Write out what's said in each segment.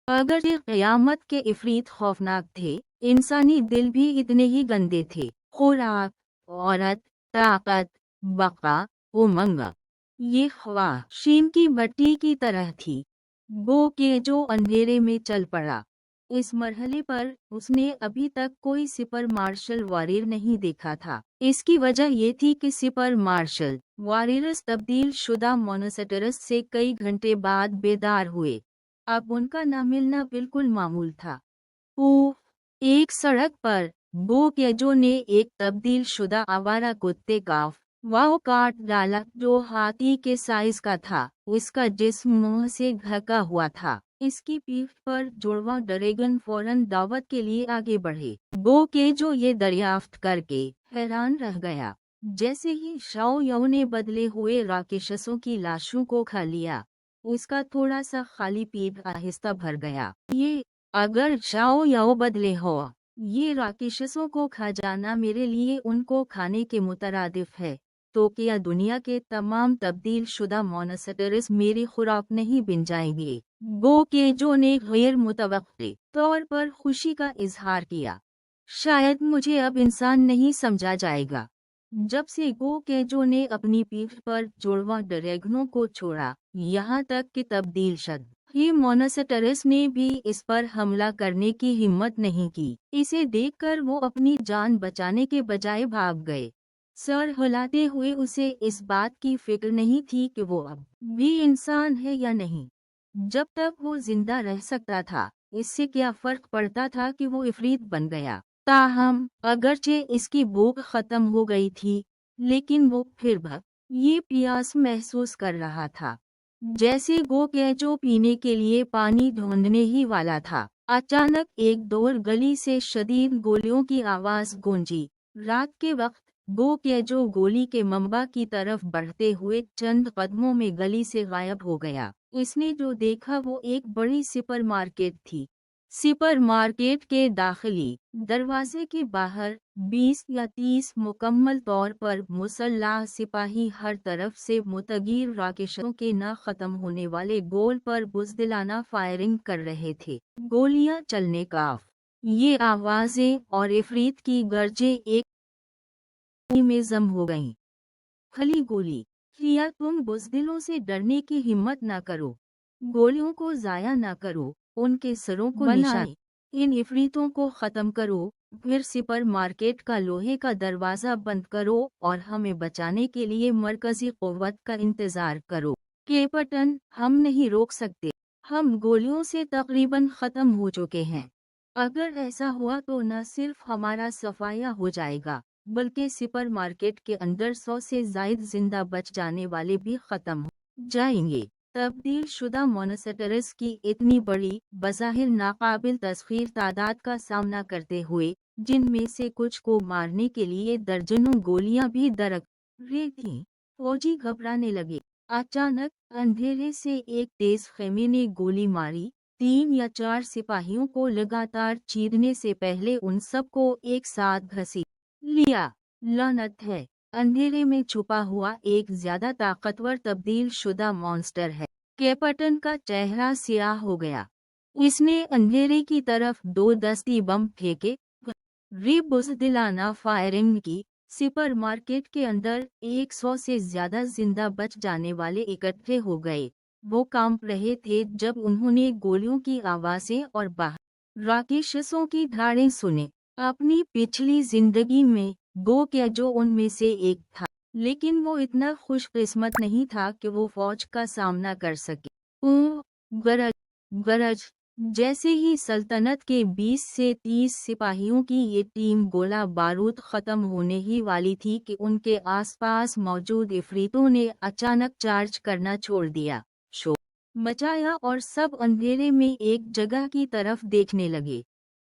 अगर ये क़यामत के इफ़रीत खौफनाक थे, इंसानी दिल भी इतने ही गंदे थे। खुराक, औरत, ताकत, बका, उमंग, ये ख्वाह शीम की भट्टी की तरह थी। वो के जो अंधेरे में चल पड़ा। इस मरहले पर उसने अभी तक कोई सुपर मार्शल वॉरियर नहीं देखा था। इसकी वजह ये थी कि सुपर मार्शल वॉरियर्स तब्दील शुदा मोनोसेटरस से कई घंटे बाद बेदार हुए। अब उनका न मिलना बिल्कुल मामूल था। एक सड़क पर बोकेजो ने एक तब्दील शुदा आवारा कुत्ते का वाव काट डाला जो हाथी के साइज का था। उसका जिस्म मुंह से ढका हुआ था। इसकी पीठ पर जुड़वा ड्रैगन फौरन दावत के लिए आगे बढ़े। बोकेजो ये दरियाफ्त करके हैरान रह गया। जैसे ही शाओ याओ ने बदले हुए राक्षसों की लाशों को खा लिया, उसका थोड़ा सा खाली पेट आहिस्ता भर गया। ये अगर शाओ याओ बदले हो, ये राक्षसों को खा जाना मेरे लिए उनको खाने के मुतरादिफ है, तो क्या दुनिया के तमाम तब्दील शुदा मोनोसेटरस मेरी खुराक नहीं बन जाएंगे? बोकेजो ने गैर मुतवक्किल तौर पर खुशी का इजहार किया। शायद मुझे अब इंसान नहीं समझा जाएगा। जब से बोकेजो ने अपनी पीठ पर जुड़वा ड्रैगनों को छोड़ा, यहाँ तक कि तब्दील शद ही मोनोसेटरस ने भी इस पर हमला करने की हिम्मत नहीं की। इसे देखकर वो अपनी जान बचाने के बजाय भाग गए। सर हिलाते हुए उसे इस बात की फिक्र नहीं थी कि वो अब भी इंसान है या नहीं। जब तक वो जिंदा रह सकता था, इससे क्या फर्क पड़ता था कि वो इफरीत बन गया। ताहम अगरचे इसकी भूख खत्म हो गई थी, लेकिन वो फिर भी ये प्यास महसूस कर रहा था। जैसे बोकेजो पीने के लिए पानी ढूंढने ही वाला था, अचानक एक दूर गली से शदीद गोलियों की आवाज गूंजी। रात के वक्त बोकेजो गोली के मंबा की तरफ बढ़ते हुए चंद कदमों में गली से गायब हो गया। इसने जो देखा वो एक बड़ी सुपरमार्केट थी। सुपरमार्केट के दाखिली दरवाजे के बाहर 20 या 30 मुकम्मल तौर पर मुसल्लाह सिपाही हर तरफ से मुतगीर राकेशों के न खत्म होने वाले गोल पर बुज़दिलाना फायरिंग कर रहे थे। गोलियां चलने का ये आवाजें और इफरीत की गर्जें एक में जम हो गईं। खली गोली, क्या तुम बुज़दिलों से डरने की हिम्मत ना करो? गोलियों को जाया ना करो, उनके सरों को निशाने, इन इफरीतों को खत्म करो, फिर सुपर मार्केट का लोहे का दरवाजा बंद करो और हमें बचाने के लिए मरकजी कुव्वत का इंतजार करो। कैप्टन, हम नहीं रोक सकते। हम गोलियों से तकरीबन खत्म हो चुके हैं। अगर ऐसा हुआ तो न सिर्फ हमारा सफाया हो जाएगा, बल्कि सुपर मार्केट के अंदर 100 से ज़ायद जिंदा बच जाने वाले भी खत्म हो जाएंगे। तब्दील शुदा मोनोसेटरस की इतनी बड़ी, बज़ाहिर नाकाबिल तस्खीर तादाद का सामना करते हुए, जिनमें से कुछ को मारने के लिए दर्जनों गोलियां भी दरक रही थीं, फौजी घबराने लगे। अचानक अंधेरे से एक तेज खेमे ने गोली मारी। 3 या 4 सिपाहियों को लगातार चीरने से पहले उन सबको एक साथ घसीट लिया। लानत है, अंधेरे में छुपा हुआ एक ज्यादा ताकतवर तब्दील शुदा मॉन्स्टर है। कैप्टन का चेहरा सियाह हो गया। इसने अंधेरे की तरफ 2 दस्ती बम फेंके। बुज़दिलाना फायरिंग की। सुपरमार्केट के अंदर 100 से ज्यादा जिंदा बच जाने वाले इकट्ठे हो गए। वो कांप रहे थे जब उन्होंने गोलियों की आवाजें और बाहर राकेशों की धाड़ें सुने। अपनी पिछली जिंदगी में बोकेजो उनमें से एक था, लेकिन वो इतना खुशकिस्मत नहीं था कि वो फौज का सामना कर सके। गरज गरज जैसे ही सल्तनत के 20 से 30 सिपाहियों की ये टीम गोला बारूद खत्म होने ही वाली थी कि उनके आसपास मौजूद इफरीतों ने अचानक चार्ज करना छोड़ दिया। शोर मचाया और सब अंधेरे में एक जगह की तरफ देखने लगे।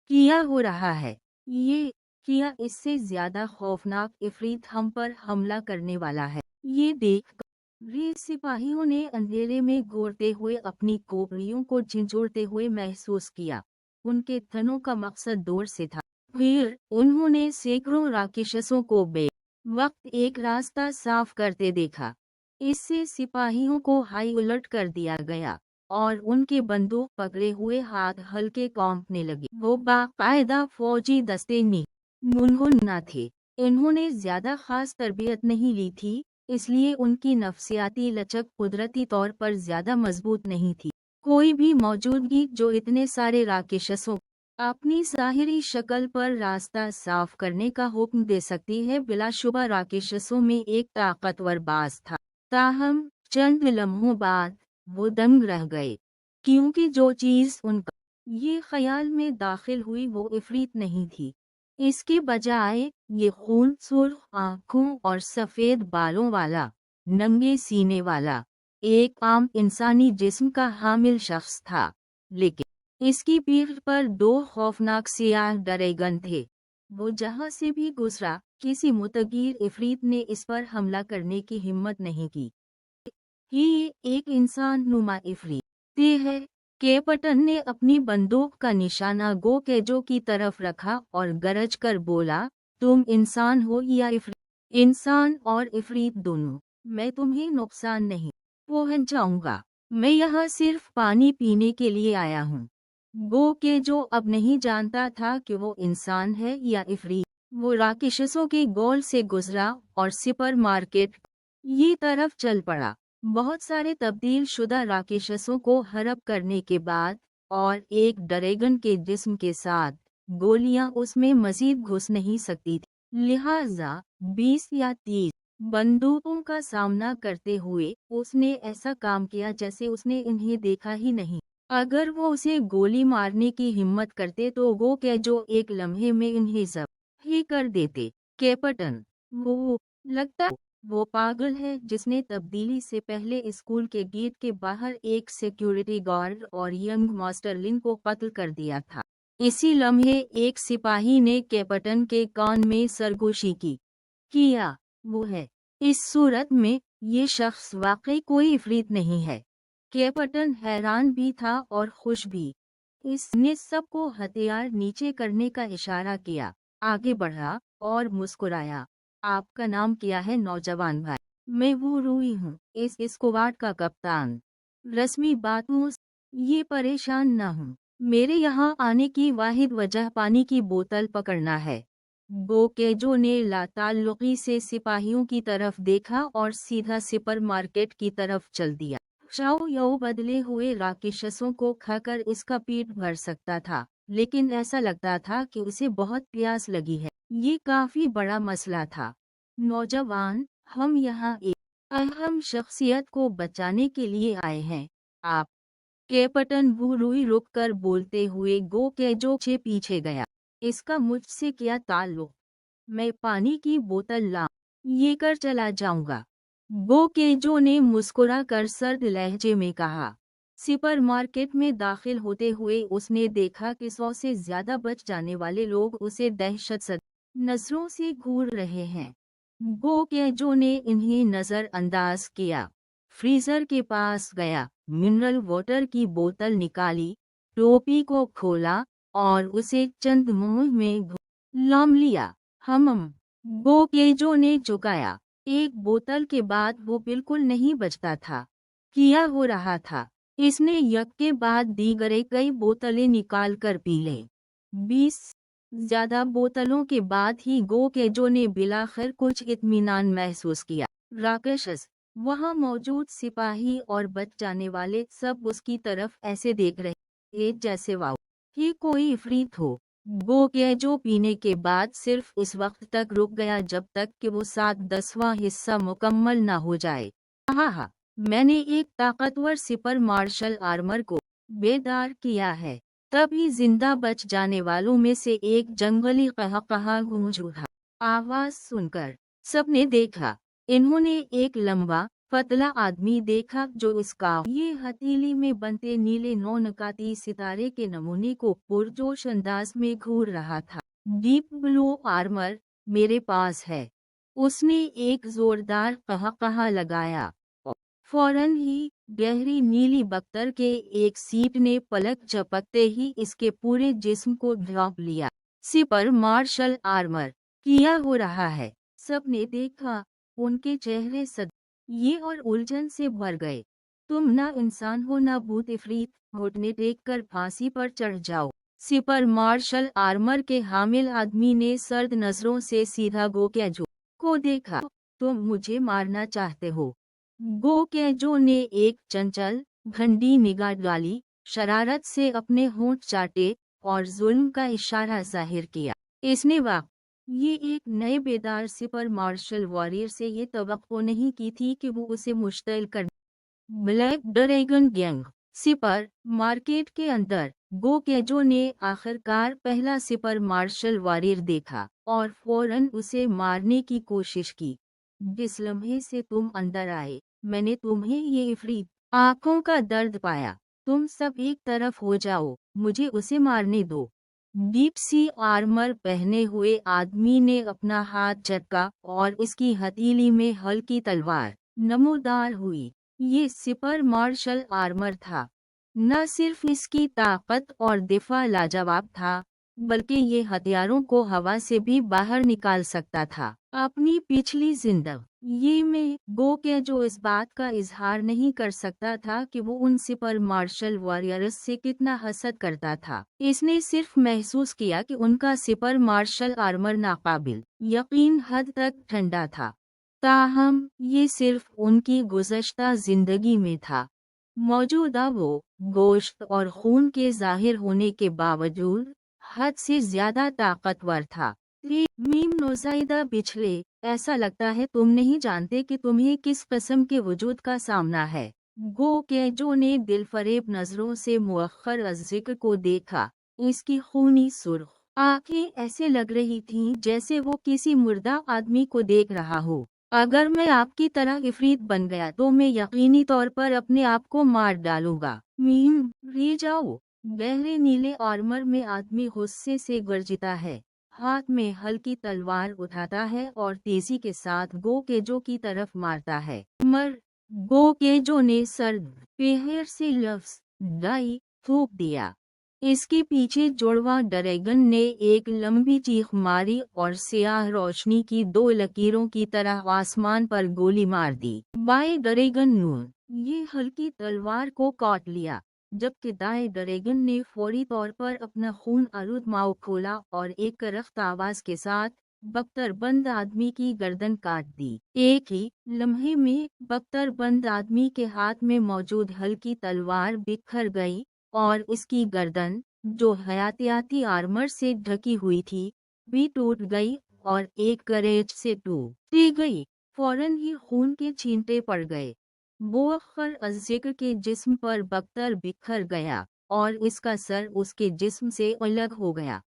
क्या हो रहा है? ये क्या इससे ज्यादा खौफनाक इफरीत हम पर हमला करने वाला है? ये देख वे सिपाहियों ने अंधेरे में घूरते हुए अपनी खोपड़ियों को झंझोड़ते हुए महसूस किया। उनके थनों का मकसद दूर से था। फिर उन्होंने सैकड़ों राक्षसों को वक्त एक रास्ता साफ करते देखा। इससे सिपाहियों को हाई अलर्ट कर दिया गया और उनके बंदूक पकड़े हुए हाथ हल्के कांपने लगे। वो बाकायदा फौजी दस्ते में मुनमुना थे। इन्होंने ज्यादा खास तरबियत नहीं ली थी, इसलिए उनकी नफ्सियाती लचक कुदरती तौर पर ज्यादा मजबूत नहीं थी। कोई भी मौजूदगी जो इतने सारे राकेशसों अपनी ज़ाहिरी शक्ल पर रास्ता साफ करने का हुक्म दे सकती है, बिलाशुबा राकेशसों में एक ताकतवर बाज था। ताहम चंद लम्हों बाद वो दंग रह गए, क्योंकि जो चीज़ उनका ये ख्याल में दाखिल हुई वो इफरीत नहीं थी। इसके बजाय ये खून सुर्ख आंखों और सफ़ेद बालों वाला, नंगे सीने वाला एक आम इंसानी जिस्म का हामिल शख्स था, लेकिन इसकी पीठ पर दो खौफनाक सियाह डरेगन थे। वो जहां से भी गुजरा, किसी मुतगीर इफरीत ने इस पर हमला करने की हिम्मत नहीं की। ये एक इंसान नुमा इफरीत है। कैप्टन ने अपनी बंदूक का निशाना गो केजो की तरफ रखा और गरज कर बोला, तुम इंसान हो या इफरीत? इंसान और इफरीत दोनों। मैं तुम्हें नुकसान नहीं पहुंचाऊंगा। मैं यहाँ सिर्फ पानी पीने के लिए आया हूँ। गो केजो अब नहीं जानता था कि वो इंसान है या इफरीत। वो राकेशसों के गोल से गुजरा और सुपर मार्केट ये तरफ चल पड़ा। बहुत सारे तब्दील शुदा राकेशसों को हड़प करने के बाद और एक डरेगन के जिस्म के साथ गोलियां उसमें मजीद घुस नहीं सकती थी। लिहाजा 20 या 30 बंदूकों का सामना करते हुए उसने ऐसा काम किया जैसे उसने इन्हें देखा ही नहीं। अगर वो उसे गोली मारने की हिम्मत करते तो गो केजो एक लम्हे में इन्हें जब्त ही कर देते। कैप्टन, वो लगता वो पागल है जिसने तब्दीली से पहले स्कूल के गेट के बाहर एक सिक्योरिटी गार्ड और यंग मास्टर लिन को कत्ल कर दिया था। इसी लम्हे एक सिपाही ने कैप्टन के कान में सरगोशी की। किया वो है। इस सूरत में ये शख्स वाकई कोई इफरीत नहीं है। कैप्टन हैरान भी था और खुश भी। इसने सबको हथियार नीचे करने का इशारा किया, आगे बढ़ा और मुस्कुराया। आपका नाम क्या है नौजवान भाई? मैं वो रूई हूँ, इस स्क्वाड का कप्तान। रस्मी बातों ये परेशान न हूँ। मेरे यहाँ आने की वाहिद वजह पानी की बोतल पकड़ना है। गो केजो ने लाताल्लुकी से सिपाहियों की तरफ देखा और सीधा सुपर मार्केट की तरफ चल दिया। शाओ यो बदले हुए राकेशसों को खाकर इसका पेट भर सकता था, लेकिन ऐसा लगता था कि उसे बहुत प्यास लगी है। ये काफी बड़ा मसला था। नौजवान, हम यहाँ एक अहम शख्सियत को बचाने के लिए आए हैं। आप? कैप्टन बुरुई रुककर बोलते हुए गो केजो से पीछे गया। इसका मुझसे क्या ताल्लुक? मैं पानी की बोतल ला ये कर चला जाऊंगा। गो केजो ने मुस्कुरा कर सर्द लहजे में कहा। सुपर मार्केट में दाखिल होते हुए उसने देखा कि 100 से ज्यादा बच जाने वाले लोग उसे दहशत सद नजरों से घूर रहे हैं। गो केजो ने इन्हें नजरअंदाज किया। फ्रीजर के पास गया, मिनरल वाटर की बोतल निकाली, टोपी को खोला और उसे चंद मुंह में लौम लिया। गो केजो ने चुकाया। एक बोतल के बाद वो बिल्कुल नहीं बचता था। क्या हो रहा था? इसने यक के बाद दीगरे कई बोतलें निकाल कर पी ले। 20 ज्यादा बोतलों के बाद ही गो केजो ने बिलाखिर कुछ इत्मीनान महसूस किया। राकेशस, वहाँ मौजूद सिपाही और बच जाने वाले सब उसकी तरफ ऐसे देख रहे जैसे वाओ, ये कोई इफरीत हो। गो केजो पीने के बाद सिर्फ इस वक्त तक रुक गया जब तक कि वो 7/10वां हिस्सा मुकम्मल ना हो जाए। हाँ, मैंने एक ताकतवर सुपर मार्शल आर्मर को बेदार किया है। तभी जिंदा बच जाने वालों में से एक जंगली कहा गूंज उठा। आवाज सुनकर सबने देखा। इन्होंने एक लंबा पतला आदमी देखा जो इसका ये हथेली में बनते नीले नौनकाती सितारे के नमूने को पुरजोश अंदाज में घूर रहा था। डीप ब्लू आर्मर मेरे पास है। उसने एक जोरदार कहा लगाया। फौरन ही गहरी नीली बख्तर के एक सीट ने पलक झपकते ही इसके पूरे जिस्म को ढांप लिया। सुपर मार्शल आर्मर, क्या हो रहा है? सबने देखा। उनके चेहरे ये और उलझन से भर गए। तुम ना इंसान हो ना भूत इफरीत, घुटने टेक कर फांसी पर चढ़ जाओ। सिपर मार्शल आर्मर के हामिल आदमी ने सर्द नजरों से सीधा गोकेजो को देखा। तुम मुझे मारना चाहते हो? गोकेजो ने एक चंचल भंडी निगाह डाली, शरारत से अपने होंठ चाटे और जुल्म का इशारा जाहिर किया। इसने ये एक नए बेदार सिपर मार्शल वॉरियर से ये तवक्को नहीं की थी कि वो उसे मुश्तइल कर। Black dragon gang sipper market के अंदर गोकेजो ने आखिरकार पहला सिपर मार्शल वॉरियर देखा और फौरन उसे मारने की कोशिश की। जिस लम्हे से तुम अंदर आए, मैंने तुम्हें ये इफरीत आंखों का दर्द पाया। तुम सब एक तरफ हो जाओ, मुझे उसे मारने दो। डीप सी आर्मर पहने हुए आदमी ने अपना हाथ झटका और उसकी हथेली में हल्की तलवार नमूदार हुई। ये सिपर मार्शल आर्मर था। न सिर्फ इसकी ताकत और दिफा लाजवाब था, बल्कि ये हथियारों को हवा से भी बाहर निकाल सकता था। अपनी पिछली जिंदगी में गोकेजो इस बात का इजहार नहीं कर सकता था कि वो उन सिपर मार्शल वॉरियर्स से कितना हसद करता था। इसने सिर्फ महसूस किया कि उनका सिपर मार्शल आर्मर नाकाबिल यकीन हद तक ठंडा था। ताहम ये सिर्फ उनकी गुज़श्ता जिंदगी में था। मौजूदा वो गोश्त और खून के जाहिर होने के बावजूद हद से ज्यादा ताकतवर था। मीम नौज़ाइदा बिछले, ऐसा लगता है तुम नहीं जानते कि तुम्हें किस किस्म के वजूद का सामना है। गोकेजो ने दिलफरेब नजरों से मुअख्खर अज़्ज़िक्र को देखा। इसकी खूनी सुर्ख आंखें ऐसे लग रही थीं जैसे वो किसी मुर्दा आदमी को देख रहा हो। अगर मैं आपकी तरह इफरीत बन गया तो मैं यकीनी तौर पर अपने आप को मार डालूंगा। मीम री जाओ। गहरे नीले आर्मर में आदमी गुस्से से गरजता है, हाथ में हल्की तलवार उठाता है और तेजी के साथ गोकेजो की तरफ मारता है। मर। गोकेजो ने सर्द पेहर से लफ्ज डाई थूक दिया। इसके पीछे जुड़वा ड्रैगन ने एक लंबी चीख मारी और सियाह रोशनी की दो लकीरों की तरह आसमान पर गोली मार दी। बाएं ड्रैगन ने ये हल्की तलवार को काट लिया, जबकि दाएं ड्रैगन ने फौरी तौर पर अपना खून आलूद माउथ खोला और एक करख्त आवाज के साथ बख्तरबंद आदमी की गर्दन काट दी। एक ही लम्हे में बख्तरबंद आदमी के हाथ में मौजूद हल्की तलवार बिखर गई और उसकी गर्दन, जो हयातियाती आर्मर से ढकी हुई थी, भी टूट गई और एक करेज से टूटी गई। फौरन ही खून के छींटे पड़ गए। मुअख्खर अज़्ज़िक्र के जिस्म पर बख्तर बिखर गया और इसका सर उसके जिस्म से अलग हो गया।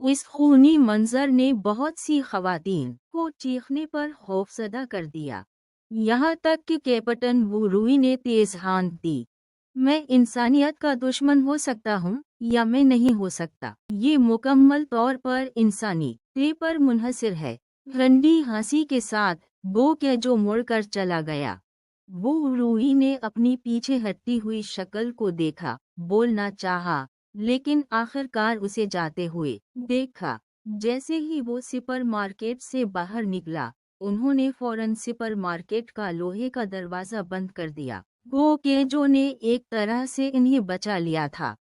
इस खूनी मंजर ने बहुत सी खवातीन को चीखने पर खौफजदा कर दिया। यहाँ तक कि कैप्टन वुरुई ने तेज हाथ दी। मैं इंसानियत का दुश्मन हो सकता हूँ या मैं नहीं हो सकता। ये मुकम्मल तौर पर इंसानी ते पर मुनहसिर है। रंडी हंसी के साथ गोकेजो मुड़कर चला गया। वुरुई ने अपनी पीछे हटती हुई शक्ल को देखा, बोलना चाहा, लेकिन आखिरकार उसे जाते हुए देखा। जैसे ही वो सुपर मार्केट से बाहर निकला, उन्होंने फौरन सुपर मार्केट का लोहे का दरवाजा बंद कर दिया। गोकेजो ने एक तरह से इन्हें बचा लिया था।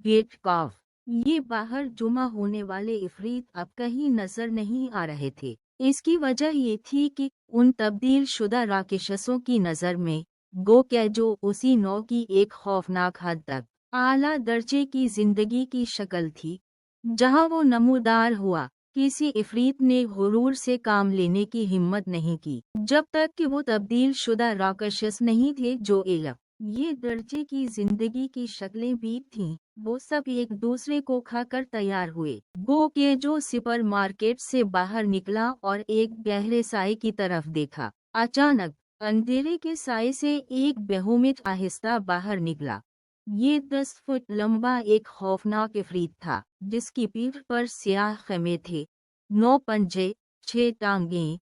गेट कॉफ ये बाहर जुमा होने वाले इफरीत अब कहीं नजर नहीं आ रहे थे। इसकी वजह ये थी कि उन तब्दील शुदा राकेशसों की नज़र में गोकेजो उसी नौ की एक खौफनाक हद तक आला दर्जे की जिंदगी की शक्ल थी। जहां वो नमूदार हुआ, किसी इफरीत ने गुरूर से काम लेने की हिम्मत नहीं की, जब तक कि वो तब्दील शुदा राकेशस नहीं थे जो इलम ये दर्जे की जिंदगी की शक्लें भी थीं। वो सब एक दूसरे को खाकर तैयार हुए। गोकेजो सुपर मार्केट से बाहर निकला और एक गहरे साए की तरफ देखा। अचानक अंधेरे के साए से एक बेहुमित आहिस्ता बाहर निकला। ये 10 फुट लंबा एक खौफनाक इफरीत था, जिसकी पीठ पर स्याह खेमे थे, 9 पंजे, 6 टांगें,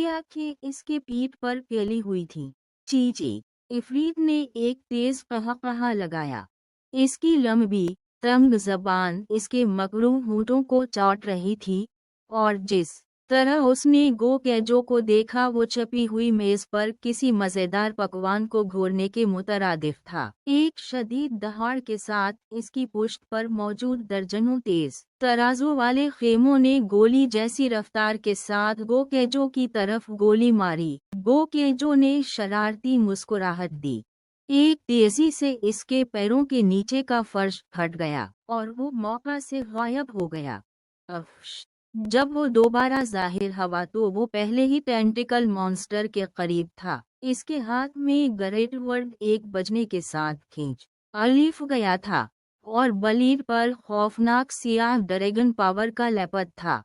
आंखें इसके पीठ पर फैली हुई थीं। चीची इफरीत ने एक तेज कहा लगाया। इसकी लंबी तंग जबान इसके मकरूह होंठों को चाट रही थी और जिस तरह उसने गो कैजो को देखा। वो छपी हुई मेज पर किसी मजेदार पकवान को घोरने के मुतरादिफ था। एक शदीद दहाड़ के साथ इसकी पुश्त पर मौजूद दर्जनों तेज तराजू वाले खेमों ने गोली जैसी रफ्तार के साथ गो कैजो की तरफ गोली मारी। गो कैजो ने शरारती मुस्कुराहट दी। एक तेजी से इसके पैरों के नीचे का फर्श फट गया और वो मौका से गायब हो गया। अफ्श! जब वो दोबारा जाहिर हुआ तो वो पहले ही टेंटिकल मॉन्स्टर के करीब था। इसके हाथ में ग्रेट वर्ड एक बजने के साथ खींच अलीफ गया था और बलीड पर खौफनाक सियाह ड्रैगन पावर का लेपत था।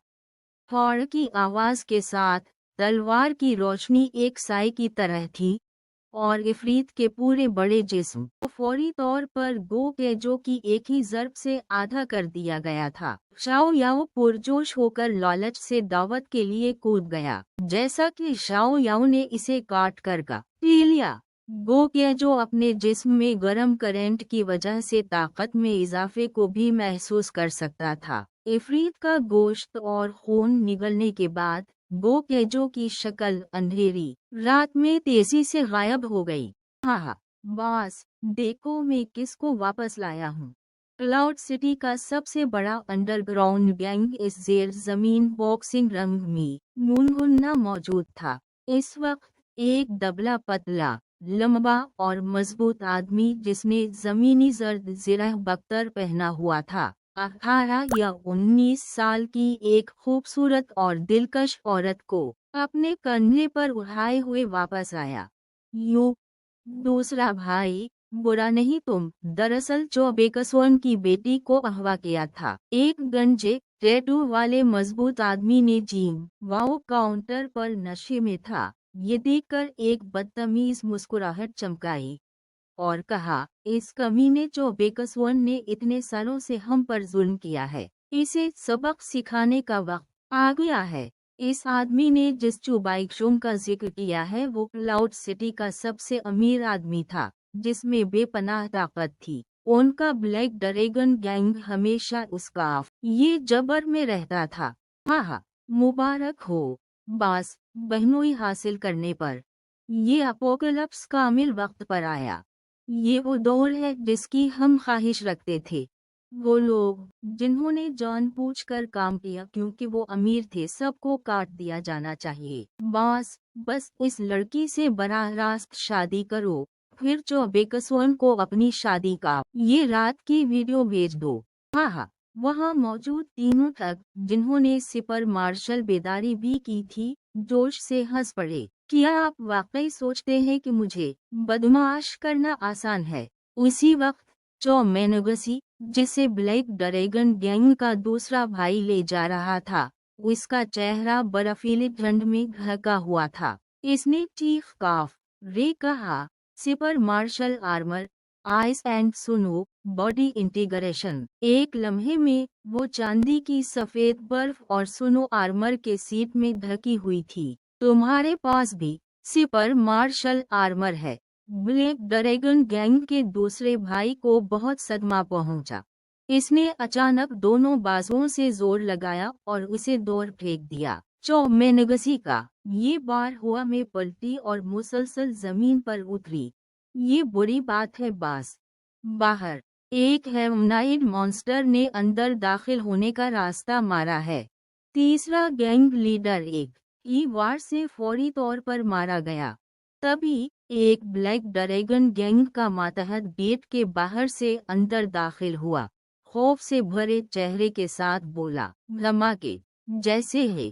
फौर की आवाज के साथ तलवार की रोशनी एक साए की तरह थी और इफरीत के पूरे बड़े जिस्म को फौरी तौर पर गो कैजो की एक ही ज़र्ब से आधा कर दिया गया था। शाओ याओ पुरजोश होकर लालच से दावत के लिए कूद गया। जैसा कि शाओ याओ ने इसे काट कर पी लिया, गो कैजो अपने जिस्म में गर्म करंट की वजह से ताकत में इजाफे को भी महसूस कर सकता था। इफरीत का गोश्त और खून निगलने के बाद गो कैजो की शक्ल अंधेरी रात में तेजी से गायब हो गई। हाँ बॉस, देखो मैं किसको वापस लाया हूँ। क्लाउड सिटी का सबसे बड़ा अंडरग्राउंड गैंग इस जेर जमीन बॉक्सिंग रंग में मुनगुन्ना मौजूद था। इस वक्त एक दबला पतला लंबा और मजबूत आदमी जिसने जमीनी जर्द जिरह बख्तर पहना हुआ था 18 या 19 साल की एक खूबसूरत और दिलकश औरत को अपने कंधे पर उठाए हुए वापस आया। यू दूसरा भाई, बुरा नहीं तुम दरअसल जो बेकसोन की बेटी को अगवा किया था। एक गंजे टैटू वाले मजबूत आदमी ने जीम वो काउंटर पर नशे में था ये देखकर एक बदतमीज मुस्कुराहट चमकाई और कहा, इस कमीने जो बेकसवन ने इतने सालों से हम पर जुल्म किया है, इसे सबक सिखाने का वक्त आ गया है। इस आदमी ने जिस चुबाइशों का जिक्र किया है वो क्लाउड सिटी का सबसे अमीर आदमी था जिसमें बेपनाह ताकत थी। उनका ब्लैक ड्रैगन गैंग हमेशा उसका ये जबर में रहता था। हाँ, मुबारक हो बास, बहनोई हासिल करने पर। ये अपोकलिप्स कामिल वक्त पर आया। ये वो दौर है जिसकी हम ख्वाहिश रखते थे। वो लोग जिन्होंने जानबूझकर काम किया क्योंकि वो अमीर थे, सबको काट दिया जाना चाहिए। बस इस लड़की से बराह रास्त शादी करो, फिर जो बेकसोन को अपनी शादी का ये रात की वीडियो भेज दो। हाँ, वहाँ मौजूद तीनों तक जिन्होंने सिपर मार्शल बेदारी भी की थी जोश से हंस पड़े। क्या आप वाकई सोचते हैं कि मुझे बदमाश करना आसान है? उसी वक्त जो मैनगसी जिसे ब्लैक ड्रैगन गैंग का दूसरा भाई ले जा रहा था, उसका चेहरा बर्फीली ठंड में ढका हुआ था। इसने चीख काफ रे कहा, super martial armour, ice and सुनो बॉडी इंटीग्रेशन। एक लम्हे में वो चांदी की सफेद बर्फ और सुनो आर्मर के सीट में ढकी हुई थी। तुम्हारे पास भी सुपर मार्शल आर्मर है? ब्लैक ड्रैगन गैंग के दूसरे भाई को बहुत सदमा पहुंचा। इसने अचानक दोनों बाजुओं से जोर लगाया और उसे दूर फेंक दिया। मैनगसी का ये बार हुआ में पलटी और मुसलसल जमीन पर उतरी। ये बुरी बात है बास। बाहर एक हेमनाइड मॉन्स्टर ने अंदर दाखिल होने का रास्ता मारा है। तीसरा गैंग लीडर एक ही वार से फौरी तौर पर मारा गया। तभी एक ब्लैक ड्रैगन गैंग का मातहत गेट के बाहर से अंदर दाखिल हुआ, खौफ से भरे चेहरे के साथ बोला, धमाके जैसे है।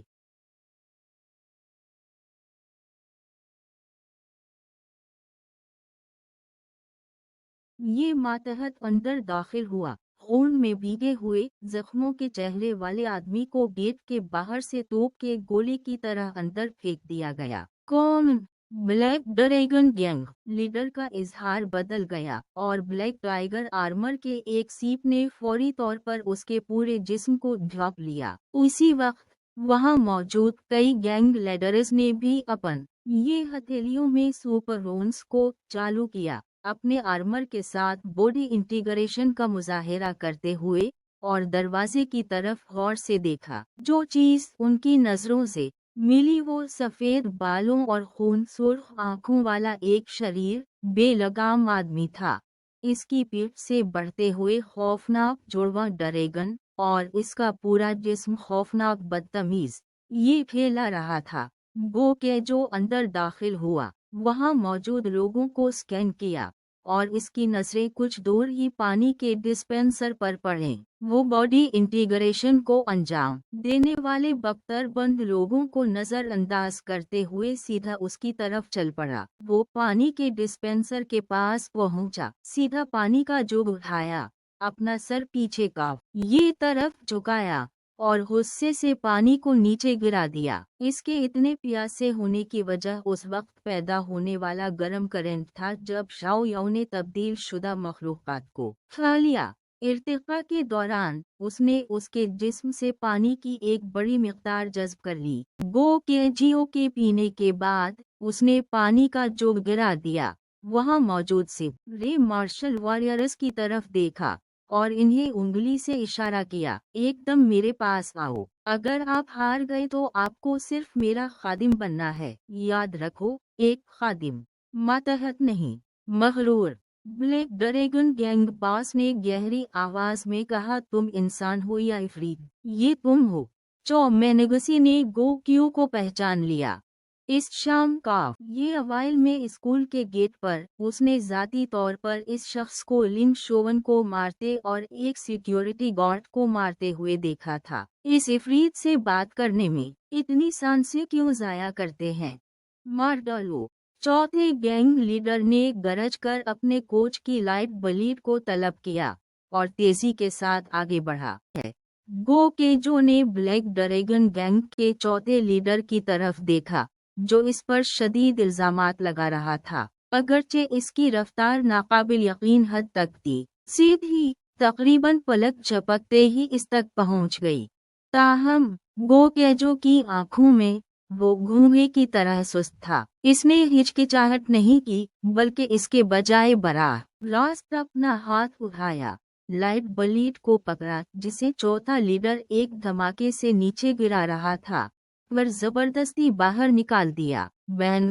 ये मातहत अंदर दाखिल हुआ, खून में भीगे हुए जख्मों के चेहरे वाले आदमी को गेट के बाहर से तोप के गोली की तरह अंदर फेंक दिया गया। कौन? ब्लैक ड्रैगन गैंग लीडर का इजहार बदल गया और ब्लैक टाइगर आर्मर के एक सीप ने फौरी तौर पर उसके पूरे जिस्म को ढक लिया। उसी वक्त वहां मौजूद कई गैंग लीडर्स ने भी अपन ये हथेलियों में सुपर रोन्स को चालू किया, अपने आर्मर के साथ बॉडी इंटीग्रेशन का मुजाहिरा करते हुए और दरवाजे की तरफ गौर से देखा। जो चीज उनकी नजरों से मिली वो सफेद बालों और खून सुर्ख आंखों वाला एक शरीर बेलगाम आदमी था। इसकी पीठ से बढ़ते हुए खौफनाक जुड़वा ड्रैगन और इसका पूरा जिस्म खौफनाक बदतमीज ये फैला रहा था। वो के जो अंदर दाखिल हुआ वहां मौजूद लोगों को स्कैन किया और इसकी नजरें कुछ दूर ही पानी के डिस्पेंसर पर पड़े। वो बॉडी इंटीग्रेशन को अंजाम देने वाले बख्तरबंद लोगों को नजरअंदाज करते हुए सीधा उसकी तरफ चल पड़ा। वो पानी के डिस्पेंसर के पास पहुंचा, सीधा पानी का जग उठाया, अपना सर पीछे का ये तरफ झुकाया और गुस्से से पानी को नीचे गिरा दिया। इसके इतने प्यासे होने की वजह उस वक्त पैदा होने वाला गर्म करंट था जब शाओ याओ ने तब्दील शुदा मखलूक़ात को खा लिया। इर्तिका के दौरान उसने उसके जिस्म से पानी की एक बड़ी मिक़दार जज़्ब कर ली। गो केजियो के पीने के बाद उसने पानी का जोग गिरा दिया। वहां मौजूद सिर्फ रे मार्शल वॉरियर्स की तरफ देखा और इन्हें उंगली से इशारा किया, एकदम मेरे पास आओ। अगर आप हार गए तो आपको सिर्फ मेरा खादिम बनना है। याद रखो, एक खादिम, मातहत नहीं। मगरूर। ब्लैक ड्रैगन गैंग बॉस ने गहरी आवाज में कहा, तुम इंसान हो या इफरीत? ये तुम हो। चो मेनेगसी ने गो क्यू को पहचान लिया। इस शाम का ये अवाइल में स्कूल के गेट पर उसने जाती तौर पर इस शख्स को लिन शोवन को मारते और एक सिक्योरिटी गार्ड को मारते हुए देखा था। इस इफरीत से बात करने में इतनी सांसें क्यों जाया करते हैं? मार डालो। चौथे गैंग लीडर ने गरज कर अपने कोच की लाइट बलीड को तलब किया और तेजी के साथ आगे बढ़ा है। गो केजो ने ब्लैक ड्रैगन गैंग के चौथे लीडर की तरफ देखा जो इस पर शदीद इल्जामात लगा रहा था, अगरचे इसकी रफ्तार नाकाबिल यकीन हद तक थी। सीधी तकरीबन पलक झपकते ही इस तक पहुंच गई। ताहम गो केजो की आंखों में वो गूंगे की तरह सुस्त था। इसने हिचकिचाहट नहीं की बल्कि इसके बजाय बराह रास्त अपना हाथ उठाया, लाइट बलीड को पकड़ा जिसे चौथा लीडर एक धमाके से नीचे गिरा रहा था पर जबरदस्ती बाहर निकाल दिया। बैन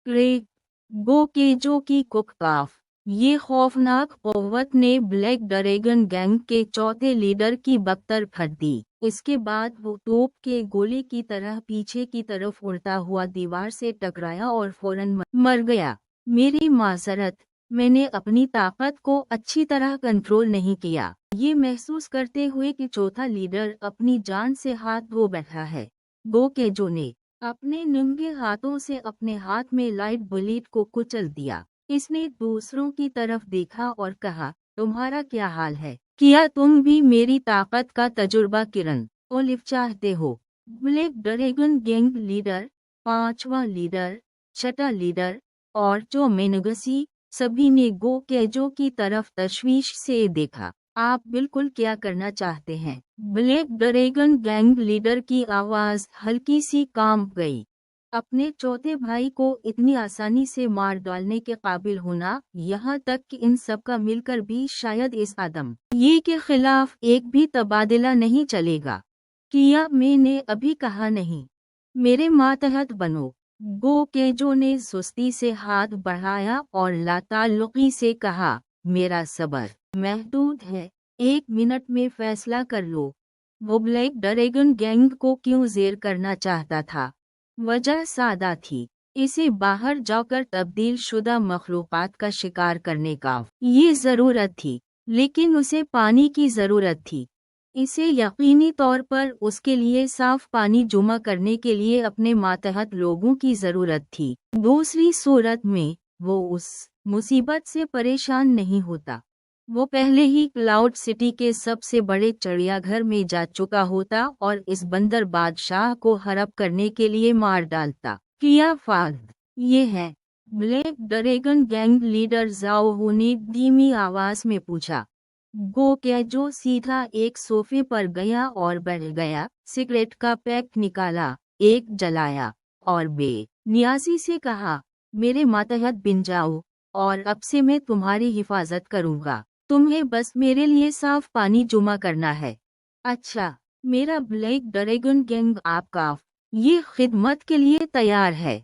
क्रेग गो केजो की कुककाफ। ये खौफनाक क़ुव्वत ने ब्लैक ड्रैगन गैंग के चौथे लीडर की बख्तर फट दी। इसके बाद वो तोप के गोले की तरह पीछे की तरफ उड़ता हुआ दीवार से टकराया और फौरन मर गया। मेरी माजरत, मैंने अपनी ताकत को अच्छी तरह कंट्रोल नहीं किया। ये महसूस करते हुए कि चौथा लीडर अपनी जान से हाथ धो बैठा है, गो केजो ने अपने नंगे हाथों से अपने हाथ में लाइट बलीड को कुचल दिया। इसने दूसरों की तरफ देखा और कहा, तुम्हारा क्या हाल है? क्या तुम भी मेरी ताकत का तजुर्बा किरण ओलिव चाहते हो? ब्लैक ड्रैगन गैंग लीडर, पांचवा लीडर, छठा लीडर और जो मेनगसी सभी ने गो केजो की तरफ तशवीश से देखा। आप बिल्कुल क्या करना चाहते हैं? ब्लैक ड्रैगन गैंग लीडर की आवाज हल्की सी कांप गई। अपने चौथे भाई को इतनी आसानी से मार डालने के काबिल होना, यहाँ तक कि इन सब का मिलकर भी शायद इस आदम ये के खिलाफ एक भी तबादला नहीं चलेगा। किया मैंने अभी कहा नहीं? मेरे मातहत बनो। गो केजो ने सुस्ती से हाथ बढ़ाया और लाताल्लुकी से कहा, मेरा सब्र महदूद है, 1 मिनट में फैसला कर लो। वो ब्लैक ड्रैगन गैंग को क्यों जेर करना चाहता था? वजह सादा थी, इसे बाहर जाकर तब्दील शुदा मखलूक़ात का शिकार करने का ये ज़रूरत थी, लेकिन उसे पानी की ज़रूरत थी। इसे यकीनी तौर पर उसके लिए साफ पानी जमा करने के लिए अपने मातहत लोगों की ज़रूरत थी। दूसरी सूरत में वो उस मुसीबत से परेशान नहीं होता। वो पहले ही क्लाउड सिटी के सबसे बड़े चिड़ियाघर में जा चुका होता और इस बंदर बादशाह को हड़प करने के लिए मार डालता। किया फाद ये है? ब्लैक ड्रैगन गैंग लीडर जाओ हू ने धीमी आवाज में पूछा। गो केजो सीधा एक सोफे पर गया और बैठ गया, सिगरेट का पैक निकाला, एक जलाया और बेनियाजी से कहा, मेरे मातहत बिन जाओ और अब से मैं तुम्हारी हिफाजत करूंगा। तुम्हें बस मेरे लिए साफ पानी जमा करना है। अच्छा, मेरा ब्लैक ड्रैगन गैंग आपका ये खिदमत के लिए तैयार है।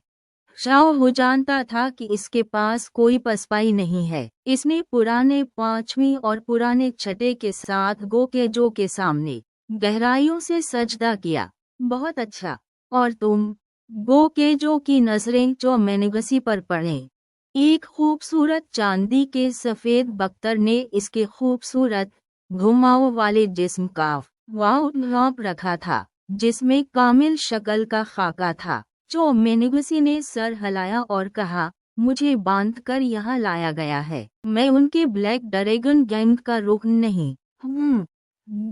शाओ हो जानता था कि इसके पास कोई पसपाई नहीं है। इसने पुराने पांचवी और पुराने छठे के साथ गोकेजो के सामने गहराइयों से सजदा किया। बहुत अच्छा। और तुम? गोकेजो की नजरें जो मेनेगसी पर पड़े। एक खूबसूरत चांदी के सफेद बख्तर ने इसके खूबसूरत घुमाव वाले जिस्म का वाव लौप रखा था, जिसमें कामिल शक्ल का खाका था। जो मेनेगसी ने सर हिलाया और कहा, मुझे बांधकर यहाँ लाया गया है। मैं उनके ब्लैक ड्रैगन गैंग का रुकन नहीं।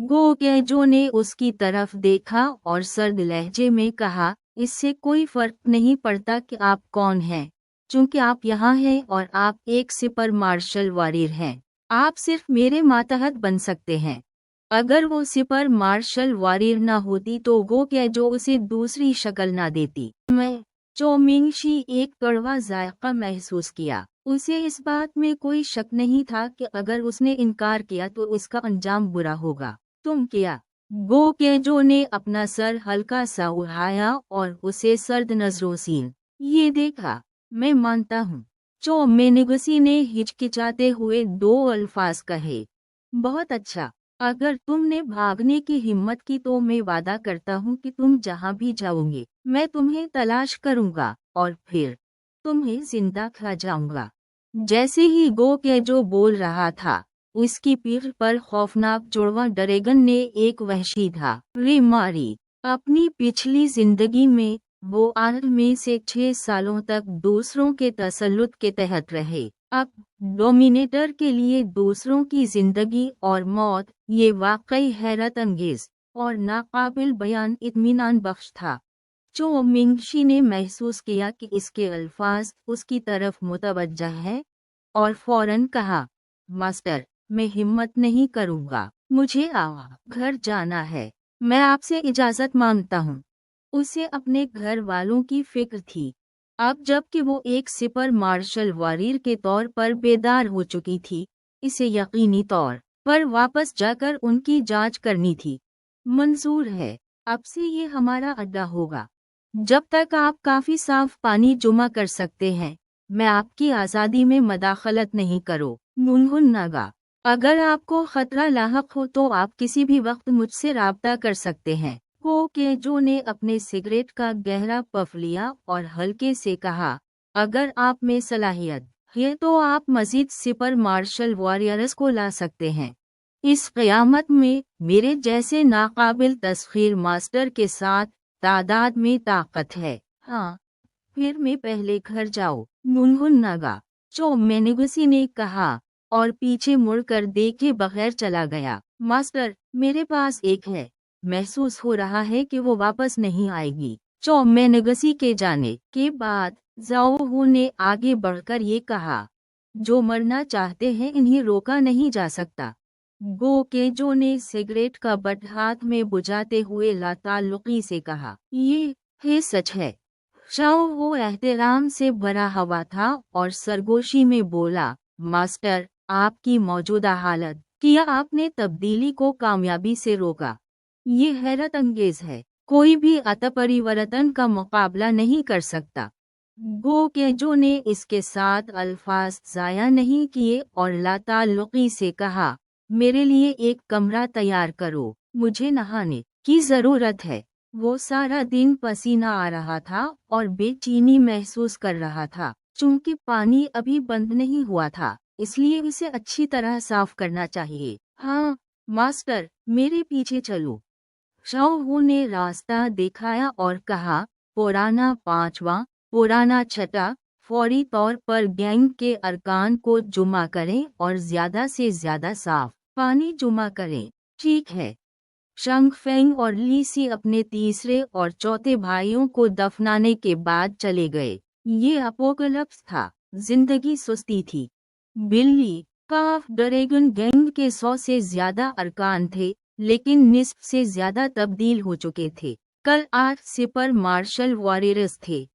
गोकेजो ने उसकी तरफ देखा और सर्द लहजे में कहा, इससे कोई फर्क नहीं पड़ता कि आप कौन हैं, चूंकि आप यहाँ हैं और आप एक सुपर मार्शल वॉरियर हैं। आप सिर्फ मेरे मातहत बन सकते हैं। अगर वो सुपर मार्शल वॉरियर ना होती तो गोकेजो उसे दूसरी शक्ल ना देती। मैं चोमिंगशी एक कड़वा जायका महसूस किया। उसे इस बात में कोई शक नहीं था कि अगर उसने इनकार किया तो उसका अंजाम बुरा होगा। तुम क्या? गोकेजो ने अपना सर हल्का सा उठाया और उसे सर्द नजरों से ये देखा। मैं मानता हूँ। चोमिंगशी ने हिचकिचाते हुए दो अल्फाज कहे। बहुत अच्छा। अगर तुमने भागने की हिम्मत की तो मैं वादा करता हूँ कि तुम जहाँ भी जाओगे मैं तुम्हें तलाश करूँगा और फिर तुम्हें जिंदा खा जाऊंगा। जैसे ही गोकेजो बोल रहा था, उसकी पीठ पर खौफनाक जुड़वा ड्रैगन ने एक वहशी था रे मारी। अपनी पिछली जिंदगी में वो 8 में से 6 सालों तक दूसरों के तसल्लुत के तहत रहे। अब डोमिनेटर के लिए दूसरों की जिंदगी और मौत, ये वाकई हैरत अंगेज और नाकाबिल बयान इत्मीनान बख्श था। चोमिंगशी ने महसूस किया कि इसके अल्फाज उसकी तरफ मुतवज्जह है और फौरन कहा, मास्टर, मैं हिम्मत नहीं करूँगा। मुझे घर जाना है। मैं आपसे इजाज़त मांगता हूँ। उसे अपने घर वालों की फिक्र थी। अब जबकि वो एक सुपर मार्शल वॉरियर के तौर पर बेदार हो चुकी थी, इसे यकीनी तौर पर वापस जाकर उनकी जांच करनी थी। मंजूर है। अब से ये हमारा अड्डा होगा। जब तक आप काफ़ी साफ पानी जमा कर सकते हैं, मैं आपकी आज़ादी में मदाखलत नहीं करो। नगा, अगर आपको खतरा लाहक हो तो आप किसी भी वक्त मुझसे राब्ता कर सकते हैं। गोकेजो ने अपने सिगरेट का गहरा पफ लिया और हल्के से कहा, अगर आप में सलाहियत है तो आप मजीद सुपर मार्शल वॉरियर्स को ला सकते हैं। इस क़यामत में मेरे जैसे नाकाबिल तस्खीर मास्टर के साथ तादाद में ताकत है। हाँ, फिर मैं पहले घर जाओ। नगा, चोमिंगशी ने कहा और पीछे मुड़कर देखे बगैर चला गया। मास्टर, मेरे पास एक है। महसूस हो रहा है कि वो वापस नहीं आएगी। चोमिंगशी के जाने के बाद ज़ाओहू ने आगे बढ़कर ये कहा, जो मरना चाहते हैं इन्हें रोका नहीं जा सकता। गोकेजो ने सिगरेट का बट हाथ में बुझाते हुए लाताल्लुकी से कहा, ये है सच है। शाओहू एहतराम से भरा हुआ था और सरगोशी में बोला, मास्टर, आपकी मौजूदा हालत क्या आपने तब्दीली को कामयाबी से रोका? ये हैरत अंगेज है। कोई भी अतपरिवर्तन का मुकाबला नहीं कर सकता। गोकेजो ने इसके साथ अल्फाज जाया नहीं किए और लाताल्लुकी से कहा, मेरे लिए एक कमरा तैयार करो, मुझे नहाने की ज़रूरत है। वो सारा दिन पसीना आ रहा था और बेचैनी महसूस कर रहा था। चूंकि पानी अभी बंद नहीं हुआ था, इसलिए इसे अच्छी तरह साफ करना चाहिए। हाँ, मास्टर, मेरे पीछे चलो। शाओहू ने रास्ता दिखाया और कहा, पुराना पांचवा, पुराना छठा, फौरी तौर पर गैंग के अरकान को जमा करें और ज्यादा से ज्यादा साफ पानी जमा करें। ठीक है। शंगफेंग और लीसी अपने तीसरे और चौथे भाइयों को दफनाने के बाद चले गए। ये अपोकलिप्स था। जिंदगी सुस्ती थी। बिल्ली काफ ड्रैगन गैंग के 100 से ज्यादा अरकान थे, लेकिन निस्फ से ज्यादा तब्दील हो चुके थे। कल 8 सुपर मार्शल वॉरियर्स थे।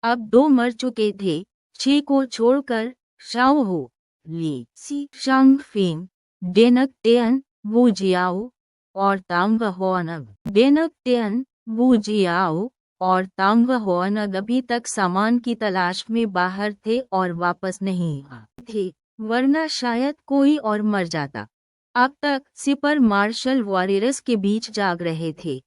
अब 2 मर चुके थे। 6 को छोड़कर शाओहू, ली सी, शंगफेंग, डेनक टेन वू जियाओ और तांग होनग। डेनक टेन वू जियाओ और तांग होनग अभी तक सामान की तलाश में बाहर थे और वापस नहीं आए थे, वरना शायद कोई और मर जाता। अब तक सिपर मार्शल वारियर्स के बीच जाग रहे थे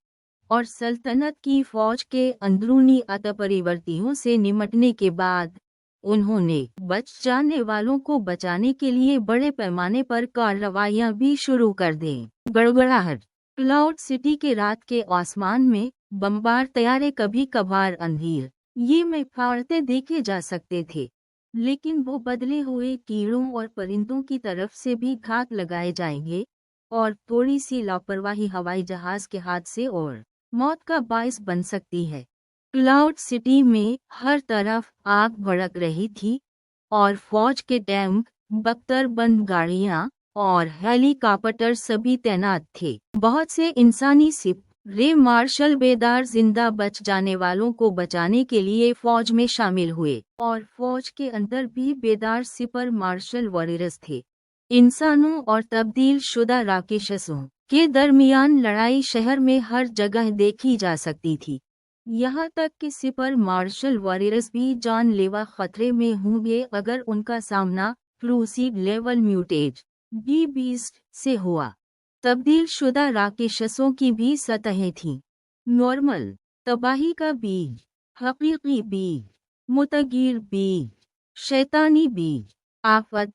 और सल्तनत की फौज के अंदरूनी अतपरिवर्तियों से निमटने के बाद उन्होंने बच जाने वालों को बचाने के लिए बड़े पैमाने पर कार्रवाइयां भी शुरू कर दें। गड़गड़ाहट। क्लाउड सिटी के रात के आसमान में बमबार तैयारे कभी कभार अंधेर ये में फाड़ते देखे जा सकते थे, लेकिन वो बदले हुए कीड़ों और परिंदों की तरफ से भी घात लगाए जाएंगे और थोड़ी सी लापरवाही हवाई जहाज के हादसे और मौत का बायस बन सकती है। क्लाउड सिटी में हर तरफ आग भड़क रही थी और फौज के टैंक, बख्तरबंद गाड़ियां और हेलीकॉप्टर सभी तैनात थे। बहुत से इंसानी सिप रे मार्शल बेदार जिंदा बच जाने वालों को बचाने के लिए फौज में शामिल हुए और फौज के अंदर भी बेदार सिपर मार्शल वॉरियर्स थे। इंसानों और तब्दील शुदा राकेशसों के दरमियान लड़ाई शहर में हर जगह देखी जा सकती थी। यहाँ तक कि सिपर मार्शल वॉरियर्स भी जानलेवा खतरे में होंगे अगर उनका सामना प्लूसीड लेवल म्यूटेज डी बीस्ट से हुआ। तब्दील शुदा राकेशसों की भी सतहें थीं। नॉर्मल, तबाही का बीज, हकीकी बीज, मुतगीर बीज, शैतानी बीज, आफत।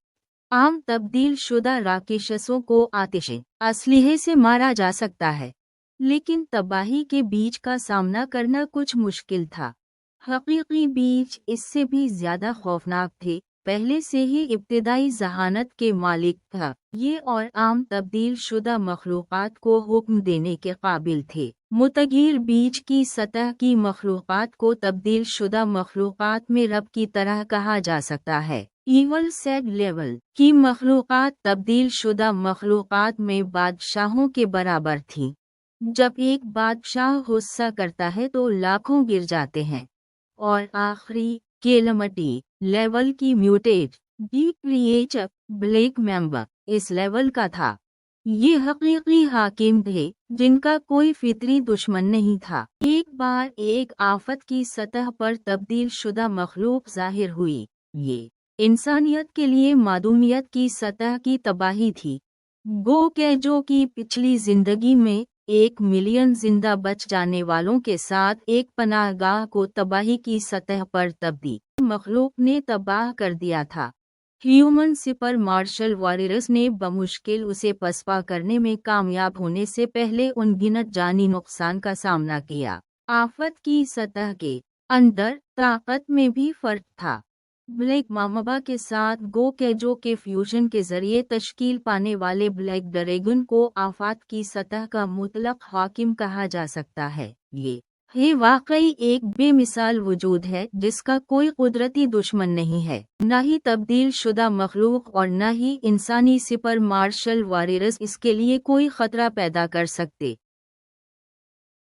आम तब्दील शुदा राकेशसों को आतिशे असलहे से मारा जा सकता है, लेकिन तबाही के बीज का सामना करना कुछ मुश्किल था। हकीकी बीज इससे भी ज्यादा खौफनाक थे, पहले से ही इब्तिदाई जहानत के मालिक था ये और आम तब्दील शुदा मखलूक़ात को हुक्म देने के काबिल थे। मुतगीर बीज की सतह की मखलूक़ात को तब्दील शुदा मखलूक़ात में रब की तरह कहा जा सकता है। ईवल सेड लेवल की मखलूक़ात तब्दील शुदा मखलूक़ात में बादशाहों के बराबर थीं। जब एक बादशाह गुस्सा करता है तो लाखों गिर जाते हैं। और आखिरी केलमटी लेवल की mutate D creature black member इस लेवल का था। ये हकीकी हाकिम थे जिनका कोई फितरी दुश्मन नहीं था। एक बार एक आफत की सतह पर तब्दील शुदा मखलूक जाहिर हुई। ये इंसानियत के लिए मादूमियत की सतह की तबाही थी। गो कैजो की पिछली जिंदगी में 1 मिलियन जिंदा बच जाने वालों के साथ एक पनाहगाह को तबाही की सतह पर तब्दील मखलूक ने तबाह कर दिया था। ह्यूमन सिपर मार्शल वॉरियर्स ने बमुश्किल उसे पसपा करने में कामयाब होने से पहले अनगिनत जानी नुकसान का सामना किया। आफत की सतह के अंदर ताकत में भी फर्क था। ब्लैक मामबा के साथ गो कैजो के फ्यूजन के जरिए तश्कील पाने वाले ब्लैक ड्रैगन को आफत की सतह का मुतलक हाकिम कहा जा सकता है। ये वाकई एक बेमिसाल वजूद है जिसका कोई कुदरती दुश्मन नहीं है, न ही तब्दील शुदा मखलूक और न ही इंसानी सिपर मार्शल वॉरियर्स इसके लिए कोई खतरा पैदा कर सकते।